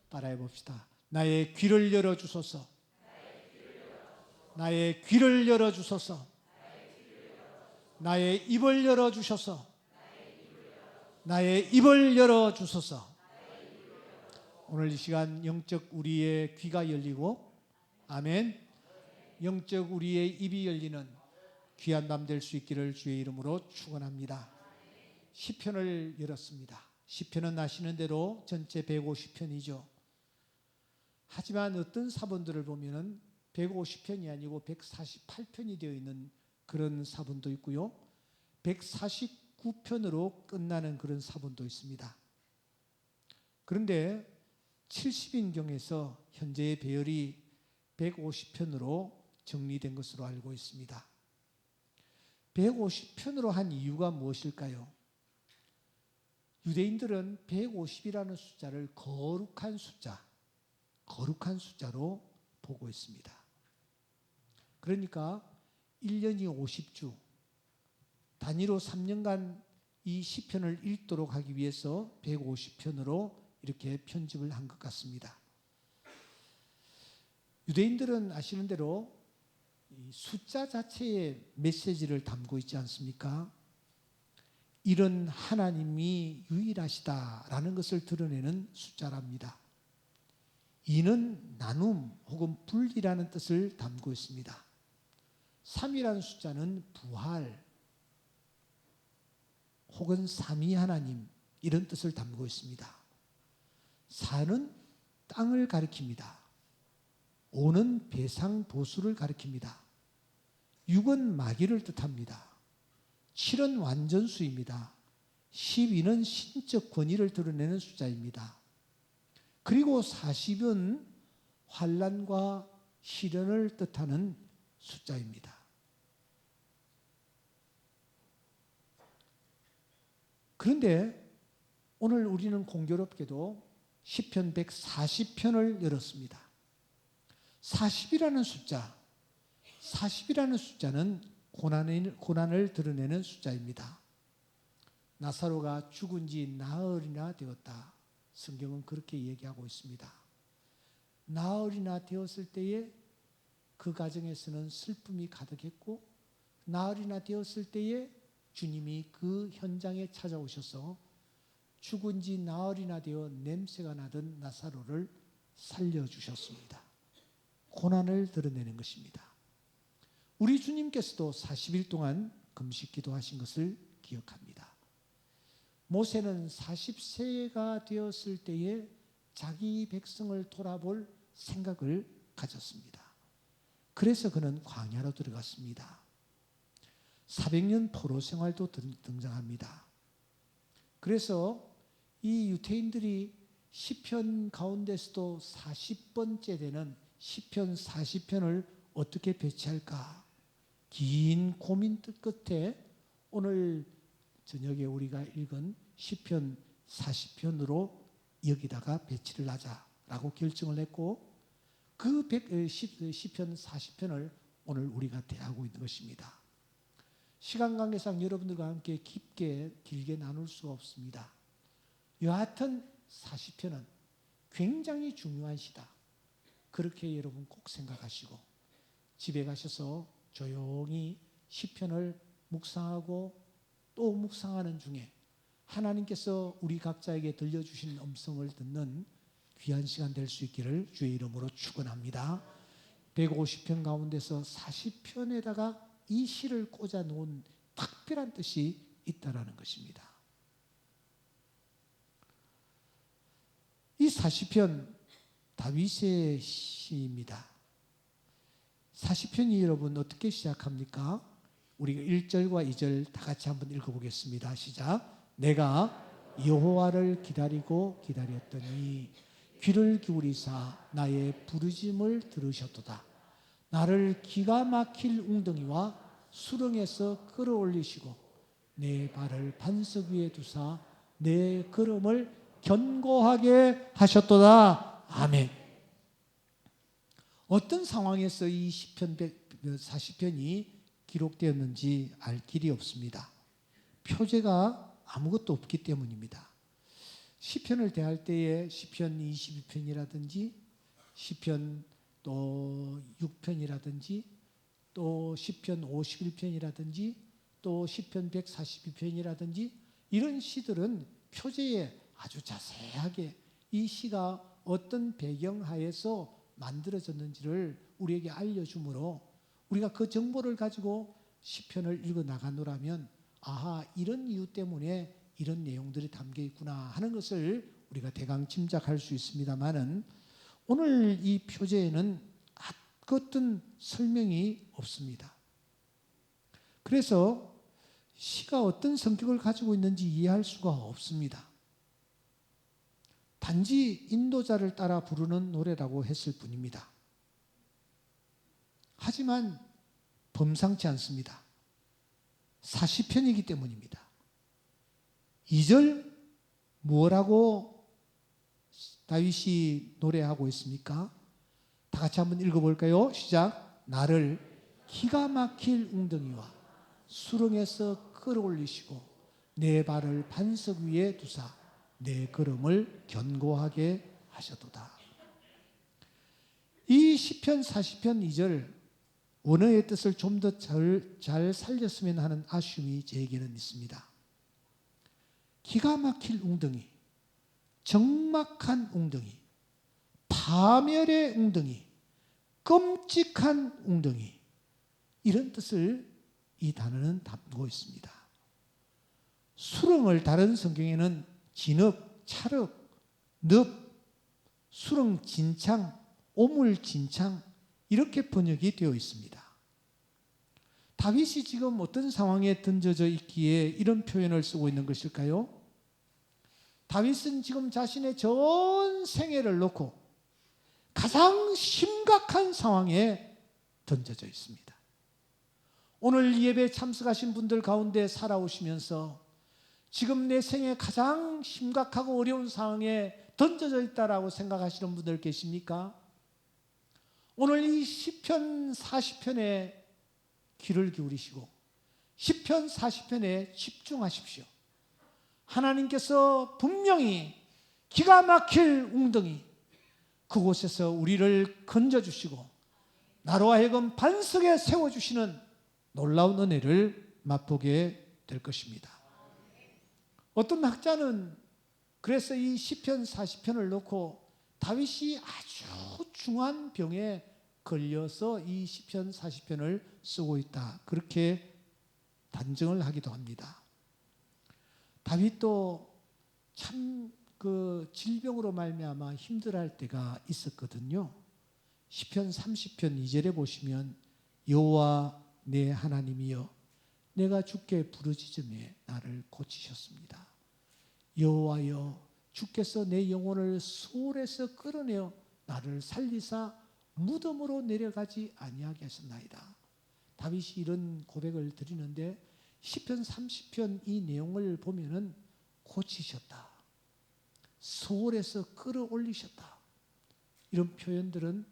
따라해 봅시다. 나의 귀를 열어주소서. 나의 귀를 열어주소서. 나의 입을 열어주소서. 나의 입을 열어주소서. 오늘 이 시간 영적 우리의 귀가 열리고, 아멘, 영적 우리의 입이 열리는 귀한 밤 될 수 있기를 주의 이름으로 축원합니다. 시편을 열었습니다. 시편은 아시는 대로 전체 150편이죠. 하지만 어떤 사본들을 보면은 150편이 아니고 148편이 되어 있는 그런 사본도 있고요. 149편으로 끝나는 그런 사본도 있습니다. 그런데 70인경에서 현재의 배열이 150편으로 정리된 것으로 알고 있습니다. 150편으로 한 이유가 무엇일까요? 유대인들은 150이라는 숫자를 거룩한 숫자로 보고 있습니다. 그러니까 1년이 50주, 단위로 3년간 이 시편을 읽도록 하기 위해서 150편으로 이렇게 편집을 한 것 같습니다. 유대인들은 아시는 대로 이 숫자 자체에 메시지를 담고 있지 않습니까? 이런 하나님이 유일하시다라는 것을 드러내는 숫자랍니다. 이는 나눔 혹은 분리라는 뜻을 담고 있습니다. 3이라는 숫자는 부활 혹은 삼위 하나님, 이런 뜻을 담고 있습니다. 4는 땅을 가리킵니다. 5는 배상 보수를 가리킵니다. 6은 마귀를 뜻합니다. 7은 완전수입니다. 12는 신적 권위를 드러내는 숫자입니다. 그리고 40은 환난과 시련을 뜻하는 숫자입니다. 그런데 오늘 우리는 공교롭게도 시편 140편을 열었습니다. 40이라는 숫자는 고난을 드러내는 숫자입니다. 나사로가 죽은 지 나흘이나 되었다. 성경은 그렇게 얘기하고 있습니다. 나흘이나 되었을 때에 그 가정에서는 슬픔이 가득했고, 나흘이나 되었을 때에 주님이 그 현장에 찾아오셔서 죽은 지 나흘이나 되어 냄새가 나던 나사로를 살려주셨습니다. 고난을 드러내는 것입니다. 우리 주님께서도 40일 동안 금식 기도하신 것을 기억합니다. 모세는 40세가 되었을 때에 자기 백성을 돌아볼 생각을 가졌습니다. 그래서 그는 광야로 들어갔습니다. 400년 포로 생활도 등장합니다. 그래서 이 유대인들이 시편 가운데서도 40번째 되는 시편 40편을 어떻게 배치할까? 긴 고민 끝에 오늘 저녁에 우리가 읽은 시편 40편으로 여기다가 배치를 하자라고 결정을 했고, 그 시편 40편을 오늘 우리가 대하고 있는 것입니다. 시간 관계상 여러분들과 함께 길게 나눌 수가 없습니다. 여하튼 40편은 굉장히 중요한 시다. 그렇게 여러분 꼭 생각하시고 집에 가셔서 조용히 시편을 묵상하고 또 묵상하는 중에 하나님께서 우리 각자에게 들려주신 음성을 듣는 귀한 시간 될 수 있기를 주의 이름으로 축원합니다. 150편 가운데서 40편에다가 이 시를 꽂아 놓은 특별한 뜻이 있다라는 것입니다. 이 40편 다윗의 시입니다. 40편이 여러분 어떻게 시작합니까? 우리가 1절과 2절 다 같이 한번 읽어보겠습니다. 시작. 내가 여호와를 기다리고 기다렸더니 귀를 기울이사 나의 부르짖음을 들으셨도다. 나를 기가 막힐 웅덩이와 수렁에서 끌어올리시고 내 발을 반석 위에 두사 내 걸음을 견고하게 하셨도다. 아멘. 어떤 상황에서 이 시편 40편이 기록되었는지 알 길이 없습니다. 표제가 아무것도 없기 때문입니다. 시편을 대할 때에 시편 22편이라든지 시편 또 6편이라든지 또 시편 51편이라든지 또 시편 142편이라든지 이런 시들은 표제에 아주 자세하게 이 시가 어떤 배경하에서 만들어졌는지를 우리에게 알려주므로 우리가 그 정보를 가지고 시편을 읽어 나가노라면 아하, 이런 이유 때문에 이런 내용들이 담겨 있구나 하는 것을 우리가 대강 짐작할 수 있습니다만은 오늘 이 표제에는 어떤 설명이 없습니다. 그래서 시가 어떤 성격을 가지고 있는지 이해할 수가 없습니다. 단지 인도자를 따라 부르는 노래라고 했을 뿐입니다. 하지만 범상치 않습니다. 사시편이기 때문입니다. 2절 뭐라고 다윗이 노래하고 있습니까? 다 같이 한번 읽어볼까요? 시작. 나를 기가 막힐 웅덩이와 수렁에서 끌어올리시고 내 발을 반석 위에 두사 내 걸음을 견고하게 하셨도다. 이 시편 40편 2절 원어의 뜻을 좀 더 잘 살렸으면 하는 아쉬움이 제게는 있습니다. 기가 막힐 웅덩이, 적막한 웅덩이, 파멸의 웅덩이, 끔찍한 웅덩이, 이런 뜻을 이 단어는 담고 있습니다. 수렁을 다른 성경에는 진흙, 찰흙, 늪, 수렁 진창, 오물 진창 이렇게 번역이 되어 있습니다. 다윗이 지금 어떤 상황에 던져져 있기에 이런 표현을 쓰고 있는 것일까요? 다윗은 지금 자신의 전 생애를 놓고 가장 심각한 상황에 던져져 있습니다. 오늘 예배 참석하신 분들 가운데 살아오시면서 지금 내 생에 가장 심각하고 어려운 상황에 던져져 있다라고 생각하시는 분들 계십니까? 오늘 이 시편 40편에 귀를 기울이시고 시편 40편에 집중하십시오. 하나님께서 분명히 기가 막힐 웅덩이 그곳에서 우리를 건져주시고 나로 하여금 반석에 세워주시는 놀라운 은혜를 맛보게 될 것입니다. 어떤 학자는 그래서 이 시편 40편을 놓고 다윗이 아주 중한 병에 걸려서 이 시편 40편을 쓰고 있다, 그렇게 단정을 하기도 합니다. 다윗도 참 그 질병으로 말미암아 힘들어할 때가 있었거든요. 시편 30편 2절에 보시면 여호와 내 하나님이여 내가 주께 부르짖음에 나를 고치셨습니다. 여호와여 주께서 내 영혼을 수월에서 끌어내어 나를 살리사 무덤으로 내려가지 아니하게 하셨나이다. 다윗이 이런 고백을 드리는데 시편 30편 이 내용을 보면은 고치셨다, 수월에서 끌어올리셨다, 이런 표현들은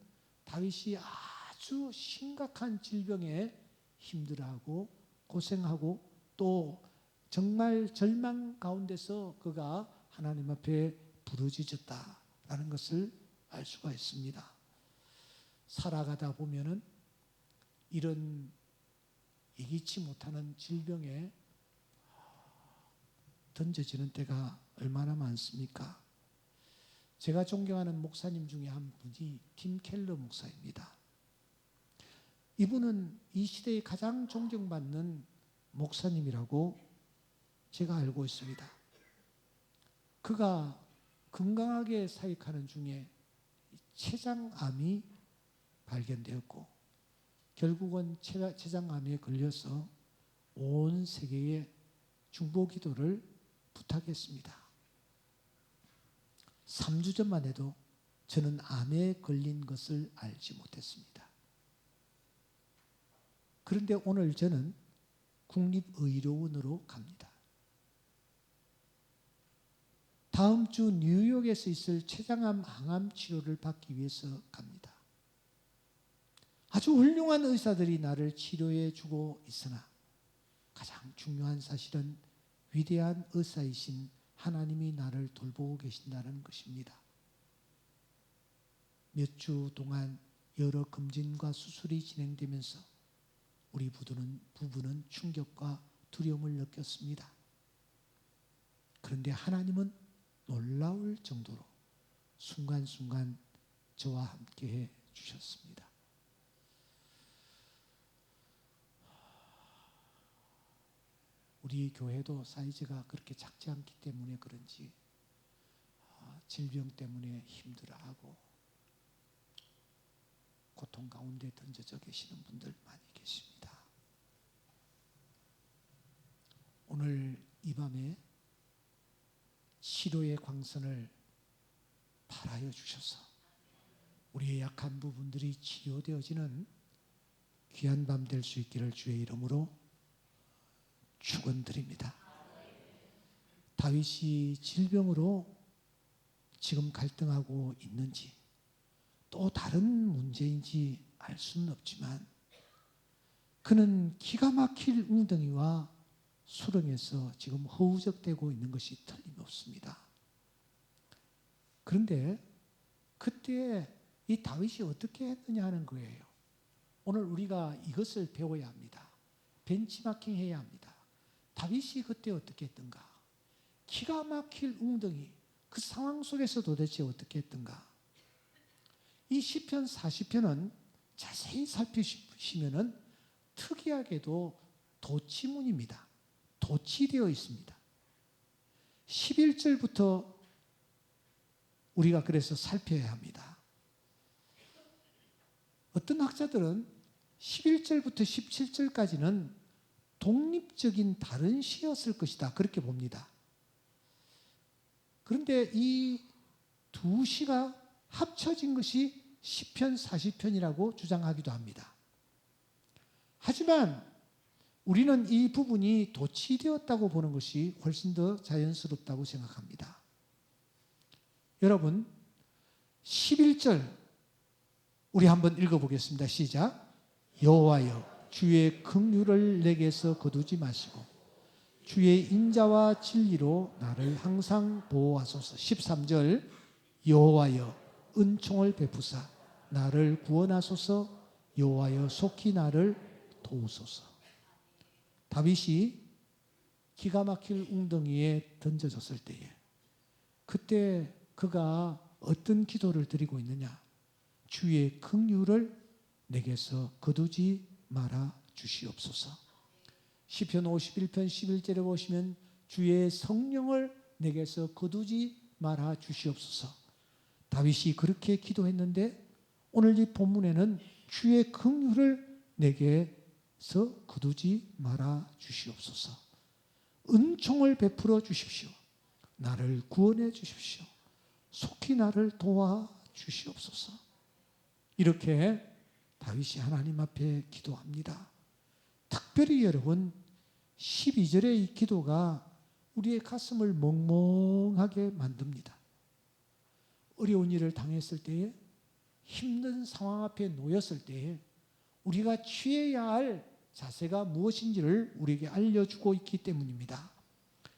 다윗이 아주 심각한 질병에 힘들어하고 고생하고 또 정말 절망 가운데서 그가 하나님 앞에 부르짖었다라는 것을 알 수가 있습니다. 살아가다 보면은 이런 예기치 못하는 질병에 던져지는 때가 얼마나 많습니까? 제가 존경하는 목사님 중에 한 분이 팀 켈러 목사입니다. 이분은 이 시대에 가장 존경받는 목사님이라고 제가 알고 있습니다. 그가 건강하게 사역하는 중에 췌장암이 발견되었고 결국은 췌장암에 걸려서 온 세계에 중보기도를 부탁했습니다. 3주 전만 해도 저는 암에 걸린 것을 알지 못했습니다. 그런데 오늘 저는 국립의료원으로 갑니다. 다음 주 뉴욕에서 있을 췌장암 항암 치료를 받기 위해서 갑니다. 아주 훌륭한 의사들이 나를 치료해 주고 있으나 가장 중요한 사실은 위대한 의사이신 하나님이 나를 돌보고 계신다는 것입니다. 몇 주 동안 여러 검진과 수술이 진행되면서 우리 부부는 충격과 두려움을 느꼈습니다. 그런데 하나님은 놀라울 정도로 순간순간 저와 함께 해 주셨습니다. 우리 교회도 사이즈가 그렇게 작지 않기 때문에 그런지 질병 때문에 힘들어하고 고통 가운데 던져져 계시는 분들 많이 계십니다. 오늘 이 밤에 치료의 광선을 발하여 주셔서 우리의 약한 부분들이 치료되어지는 귀한 밤 될 수 있기를 주의 이름으로 축원드립니다. 다윗이 질병으로 지금 갈등하고 있는지 또 다른 문제인지 알 수는 없지만 그는 기가 막힐 웅덩이와 수렁에서 지금 허우적대고 있는 것이 틀림없습니다. 그런데 그때 이 다윗이 어떻게 했느냐 하는 거예요. 오늘 우리가 이것을 배워야 합니다. 벤치마킹 해야 합니다. 다윗이 그때 어떻게 했던가? 기가 막힐 웅덩이, 그 상황 속에서 도대체 어떻게 했던가? 이 시편 40편은 자세히 살피시면은 특이하게도 도치문입니다. 도치되어 있습니다. 11절부터 우리가 그래서 살펴야 합니다. 어떤 학자들은 11절부터 17절까지는 독립적인 다른 시였을 것이다 그렇게 봅니다. 그런데 이 두 시가 합쳐진 것이 시편 40편이라고 주장하기도 합니다. 하지만 우리는 이 부분이 도치되었다고 보는 것이 훨씬 더 자연스럽다고 생각합니다. 여러분 11절 우리 한번 읽어보겠습니다. 시작. 여호와여 주의 긍휼을 내게서 거두지 마시고 주의 인자와 진리로 나를 항상 보호하소서. 13절 여호와여 은총을 베푸사 나를 구원하소서. 여호와여 속히 나를 도우소서. 다윗이 기가 막힐 웅덩이에 던져졌을 때에 그때 그가 어떤 기도를 드리고 있느냐? 주의 긍휼을 내게서 거두지 말아 주시옵소서. 시편 51편 11절에 보시면 주의 성령을 내게서 거두지 말아 주시옵소서. 다윗이 그렇게 기도했는데 오늘 이 본문에는 주의 긍휼을 내게서 거두지 말아 주시옵소서. 은총을 베풀어 주십시오. 나를 구원해 주십시오. 속히 나를 도와 주시옵소서. 이렇게 다윗이 하나님 앞에 기도합니다. 특별히 여러분 12절의 이 기도가 우리의 가슴을 멍멍하게 만듭니다. 어려운 일을 당했을 때에 힘든 상황 앞에 놓였을 때에 우리가 취해야 할 자세가 무엇인지를 우리에게 알려주고 있기 때문입니다.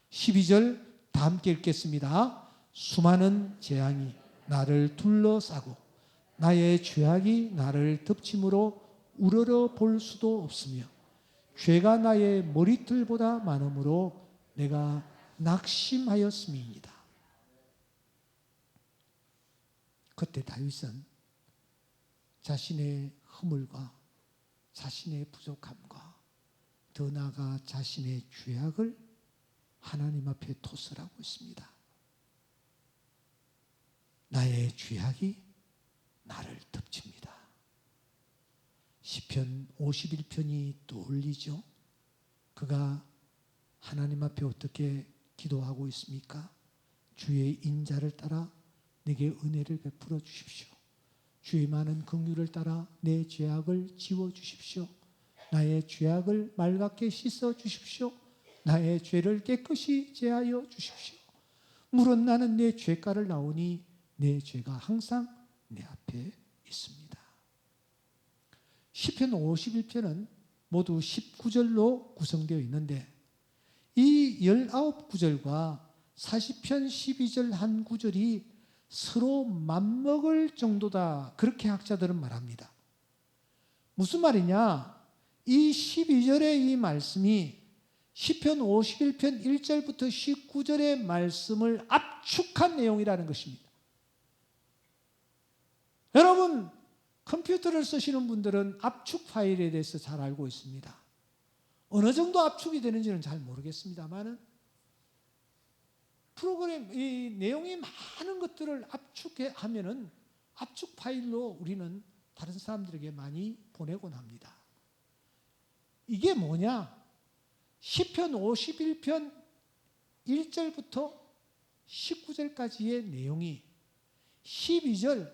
12절 다 함께 읽겠습니다. 수많은 재앙이 나를 둘러싸고 나의 죄악이 나를 덮침으로 우러러 볼 수도 없으며 죄가 나의 머리털보다 많음으로 내가 낙심하였음이니이다. 그때 다윗은 자신의 허물과 자신의 부족함과 더 나아가 자신의 죄악을 하나님 앞에 토설하고 있습니다. 나의 죄악이 나를 덮칩니다. 시편 51편이 떠올리죠. 그가 하나님 앞에 어떻게 기도하고 있습니까? 주의 인자를 따라 내게 은혜를 베풀어 주십시오. 주의 많은 긍휼을 따라 내 죄악을 지워 주십시오. 나의 죄악을 맑게 씻어 주십시오. 나의 죄를 깨끗이 제하여 주십시오. 물은 나는 내 죄가를 나오니 내 죄가 항상 내 앞에 있습니다. 시편 51편은 모두 19절로 구성되어 있는데 이 19구절과 40편 12절 한 구절이 서로 맞먹을 정도다. 그렇게 학자들은 말합니다. 무슨 말이냐? 이 12절의 이 말씀이 시편 51편 1절부터 19절의 말씀을 압축한 내용이라는 것입니다. 여러분, 컴퓨터를 쓰시는 분들은 압축 파일에 대해서 잘 알고 있습니다. 어느 정도 압축이 되는지는 잘 모르겠습니다만 프로그램, 이 내용이 많은 것들을 압축하면은 압축 파일로 우리는 다른 사람들에게 많이 보내곤 합니다. 이게 뭐냐? 시편 51편 1절부터 19절까지의 내용이 12절,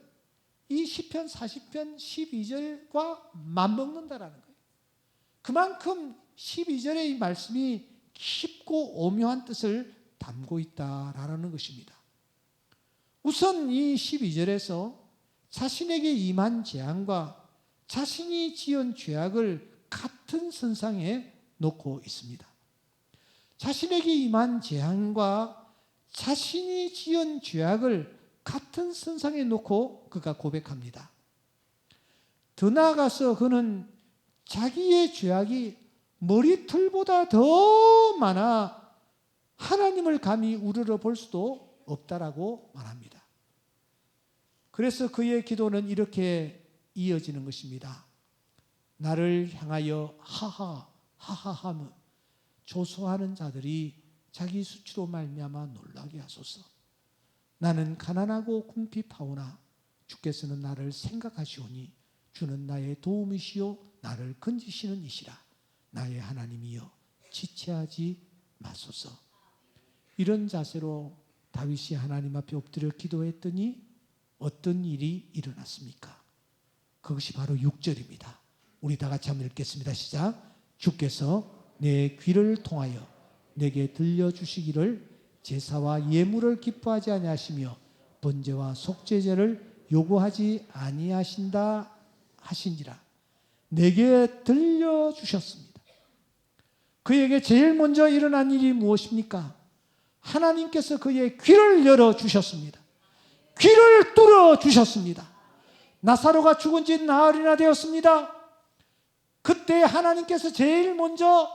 이 시편 40편 12절과 맞먹는다라는 거예요. 그만큼 12절의 이 말씀이 깊고 오묘한 뜻을 담고 있다라는 것입니다. 우선 이 12절에서 자신에게 임한 재앙과 자신이 지은 죄악을 같은 선상에 놓고 있습니다. 자신에게 임한 재앙과 자신이 지은 죄악을 같은 선상에 놓고 그가 고백합니다. 더 나아가서 그는 자기의 죄악이 머리털보다 더 많아 하나님을 감히 우러러 볼 수도 없다라고 말합니다. 그래서 그의 기도는 이렇게 이어지는 것입니다. 나를 향하여 하하 하하하며 조소하는 자들이 자기 수치로 말미암아 놀라게 하소서. 나는 가난하고 궁핍하오나 주께서는 나를 생각하시오니 주는 나의 도움이시요 나를 건지시는 이시라. 나의 하나님이여 지체하지 마소서. 이런 자세로 다윗이 하나님 앞에 엎드려 기도했더니 어떤 일이 일어났습니까? 그것이 바로 6절입니다. 우리 다 같이 한번 읽겠습니다. 시작. 주께서 내 귀를 통하여 내게 들려주시기를 제사와 예물을 기뻐하지 아니하시며 번제와 속죄제를 요구하지 아니하신다 하신지라. 내게 들려주셨습니다. 그에게 제일 먼저 일어난 일이 무엇입니까? 하나님께서 그의 귀를 열어주셨습니다. 귀를 뚫어주셨습니다. 나사로가 죽은 지 나흘이나 되었습니다. 그때 하나님께서 제일 먼저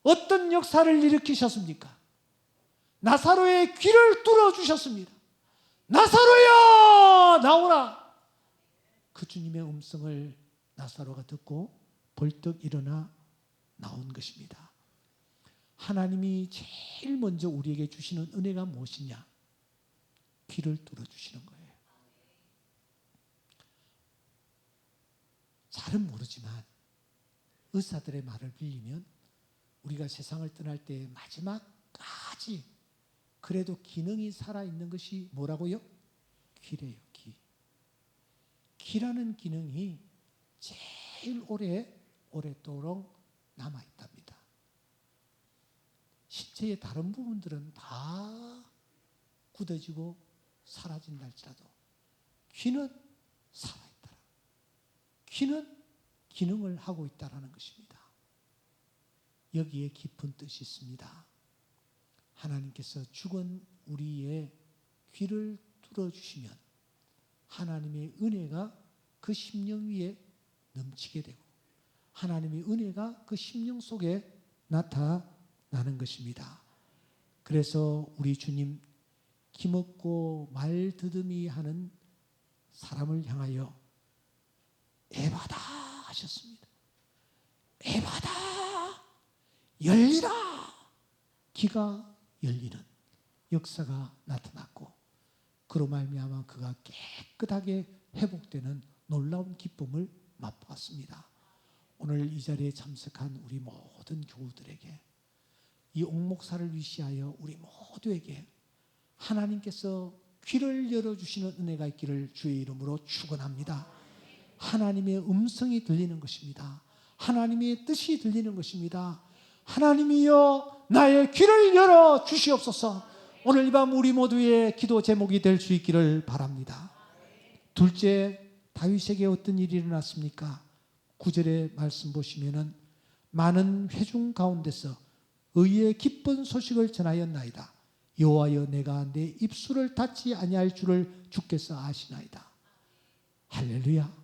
어떤 역사를 일으키셨습니까? 나사로의 귀를 뚫어주셨습니다. 나사로야 나오라. 그 주님의 음성을 나사로가 듣고 벌떡 일어나 나온 것입니다. 하나님이 제일 먼저 우리에게 주시는 은혜가 무엇이냐? 귀를 뚫어주시는 거예요. 잘은 모르지만 의사들의 말을 빌리면 우리가 세상을 떠날 때 마지막까지 그래도 기능이 살아있는 것이 뭐라고요? 귀래요. 귀. 귀라는 기능이 제일 오랫도록 남아있답니다. 신체의 다른 부분들은 다 굳어지고 사라진다 할지라도 귀는 살아있다. 귀는 기능을 하고 있다는 것입니다. 여기에 깊은 뜻이 있습니다. 하나님께서 죽은 우리의 귀를 뚫어주시면 하나님의 은혜가 그 심령 위에 넘치게 되고 하나님의 은혜가 그 심령 속에 나타나는 것입니다. 그래서 우리 주님 기먹고 말 더듬이 하는 사람을 향하여 에바다 하셨습니다. 에바다 열리라. 귀가 열리는 역사가 나타났고 그로 말미암아 그가 깨끗하게 회복되는 놀라운 기쁨을 맛보았습니다. 오늘 이 자리에 참석한 우리 모든 교우들에게 이 옥목사를 위시하여 우리 모두에게 하나님께서 귀를 열어주시는 은혜가 있기를 주의 이름으로 축원합니다. 하나님의 음성이 들리는 것입니다. 하나님의 뜻이 들리는 것입니다. 하나님이여 나의 귀를 열어 주시옵소서. 오늘 이 밤 우리 모두의 기도 제목이 될 수 있기를 바랍니다. 둘째, 다윗에게 어떤 일이 일어났습니까? 9절의 말씀 보시면은 많은 회중 가운데서 의의 기쁜 소식을 전하였나이다. 여호와여 내가 내 입술을 닫지 아니할 줄을 주께서 아시나이다. 할렐루야.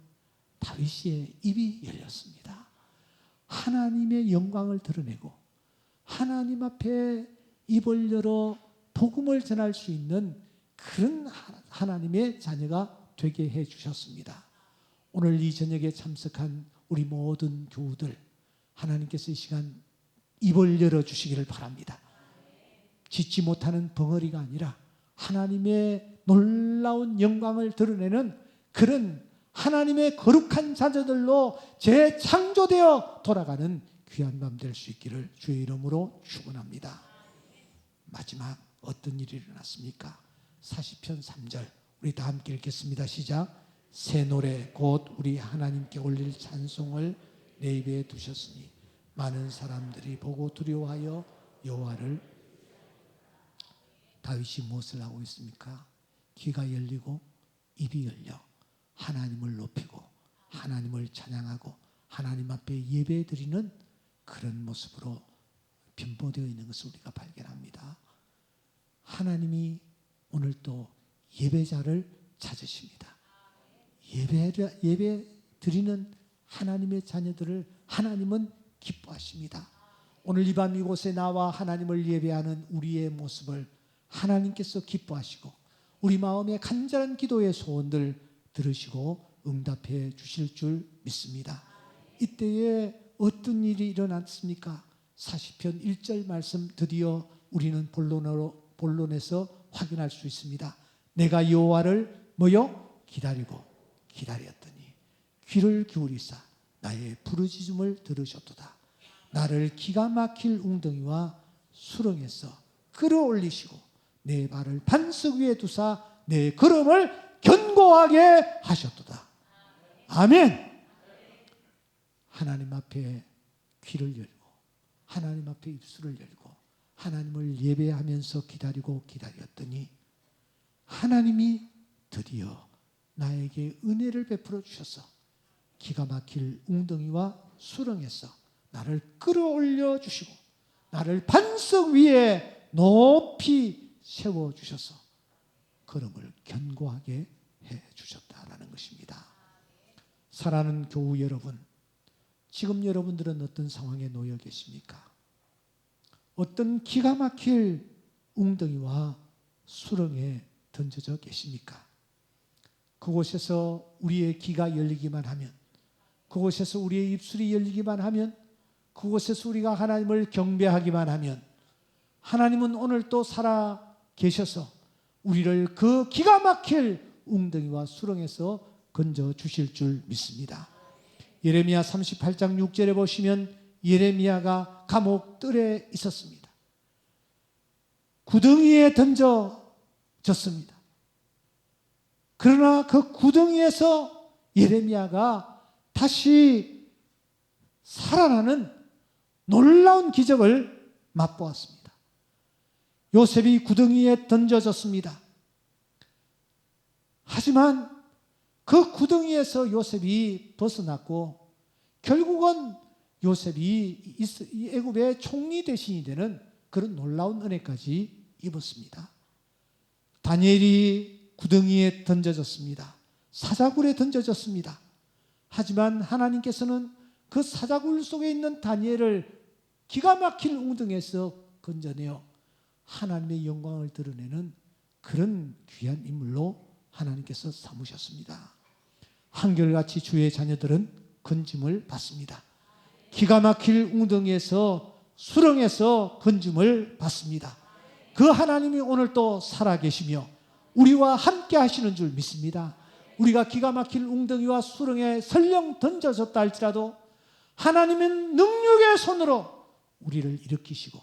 다윗의 입이 열렸습니다. 하나님의 영광을 드러내고 하나님 앞에 입을 열어 복음을 전할 수 있는 그런 하나님의 자녀가 되게 해 주셨습니다. 오늘 이 저녁에 참석한 우리 모든 교우들, 하나님께서 이 시간 입을 열어 주시기를 바랍니다. 짓지 못하는 벙어리가 아니라 하나님의 놀라운 영광을 드러내는 그런 하나님의 거룩한 자녀들로 재창조되어 돌아가는 귀한 밤 될 수 있기를 주의 이름으로 축원합니다. 마지막 어떤 일이 일어났습니까? 40편 3절 우리 다 함께 읽겠습니다. 시작. 새 노래 곧 우리 하나님께 올릴 찬송을 내 입에 두셨으니 많은 사람들이 보고 두려워하여 여호와를. 다윗이 무엇을 하고 있습니까? 귀가 열리고 입이 열려 하나님을 높이고 하나님을 찬양하고 하나님 앞에 예배드리는 그런 모습으로 변모되어 있는 것을 우리가 발견합니다. 하나님이 오늘 또 예배자를 찾으십니다. 예배 드리는 하나님의 자녀들을 하나님은 기뻐하십니다. 오늘 이 밤 이곳에 나와 하나님을 예배하는 우리의 모습을 하나님께서 기뻐하시고 우리 마음의 간절한 기도의 소원들 들으시고 응답해 주실 줄 믿습니다. 이때에 어떤 일이 일어났습니까? 40편 1절 말씀 드디어 우리는 본론에서 확인할 수 있습니다. 내가 여호와를 기다리고 기다렸더니 귀를 기울이사 나의 부르짖음을 들으셨도다. 나를 기가 막힐 웅덩이와 수렁에서 끌어올리시고 내 발을 반석 위에 두사 내 걸음을 견고하게 하셨도다. 아멘. 하나님 앞에 귀를 열고 하나님 앞에 입술을 열고 하나님을 예배하면서 기다리고 기다렸더니 하나님이 드디어 나에게 은혜를 베풀어 주셔서 기가 막힐 웅덩이와 수렁에서 나를 끌어올려 주시고 나를 반석 위에 높이 세워 주셔서 걸음을 견고하게 해 주셨다라는 것입니다. 사랑하는 교우 여러분, 지금 여러분들은 어떤 상황에 놓여 계십니까? 어떤 기가 막힐 웅덩이와 수렁에 던져져 계십니까? 그곳에서 우리의 귀가 열리기만 하면, 그곳에서 우리의 입술이 열리기만 하면, 그곳에서 우리가 하나님을 경배하기만 하면 하나님은 오늘 또 살아 계셔서 우리를 그 기가 막힐 웅덩이와 수렁에서 건져 주실 줄 믿습니다. 예레미야 38장 6절에 보시면 예레미야가 감옥 뜰에 있었습니다. 구덩이에 던져졌습니다. 그러나 그 구덩이에서 예레미야가 다시 살아나는 놀라운 기적을 맛보았습니다. 요셉이 구덩이에 던져졌습니다. 하지만 그 구덩이에서 요셉이 벗어났고 결국은 요셉이 애굽의 총리 대신이 되는 그런 놀라운 은혜까지 입었습니다. 다니엘이 구덩이에 던져졌습니다. 사자굴에 던져졌습니다. 하지만 하나님께서는 그 사자굴 속에 있는 다니엘을 기가 막힌 웅덩이에서 건져내어 하나님의 영광을 드러내는 그런 귀한 인물로 하나님께서 삼으셨습니다. 한결같이 주의 자녀들은 건짐을 받습니다. 기가 막힐 웅덩이에서 수렁에서 건짐을 받습니다. 그 하나님이 오늘 또 살아계시며 우리와 함께 하시는 줄 믿습니다. 우리가 기가 막힐 웅덩이와 수렁에 설령 던져졌다 할지라도 하나님은 능력의 손으로 우리를 일으키시고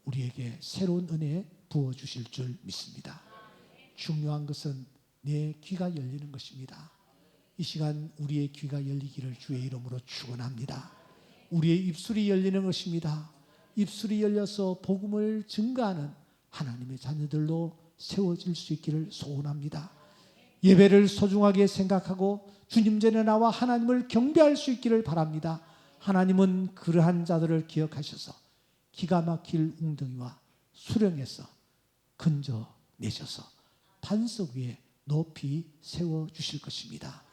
우리에게 새로운 은혜 부어주실 줄 믿습니다. 중요한 것은 내 귀가 열리는 것입니다. 이 시간 우리의 귀가 열리기를 주의 이름으로 축원합니다. 우리의 입술이 열리는 것입니다. 입술이 열려서 복음을 증거하는 하나님의 자녀들로 세워질 수 있기를 소원합니다. 예배를 소중하게 생각하고 주님 전에 나와 하나님을 경배할 수 있기를 바랍니다. 하나님은 그러한 자들을 기억하셔서 기가 막힐 웅덩이와 수렁에서 건져내셔서 반석 위에 높이 세워주실 것입니다.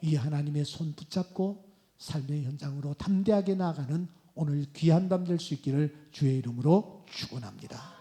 이 하나님의 손 붙잡고 삶의 현장으로 담대하게 나아가는 오늘 귀한 밤 될 수 있기를 주의 이름으로 축원합니다.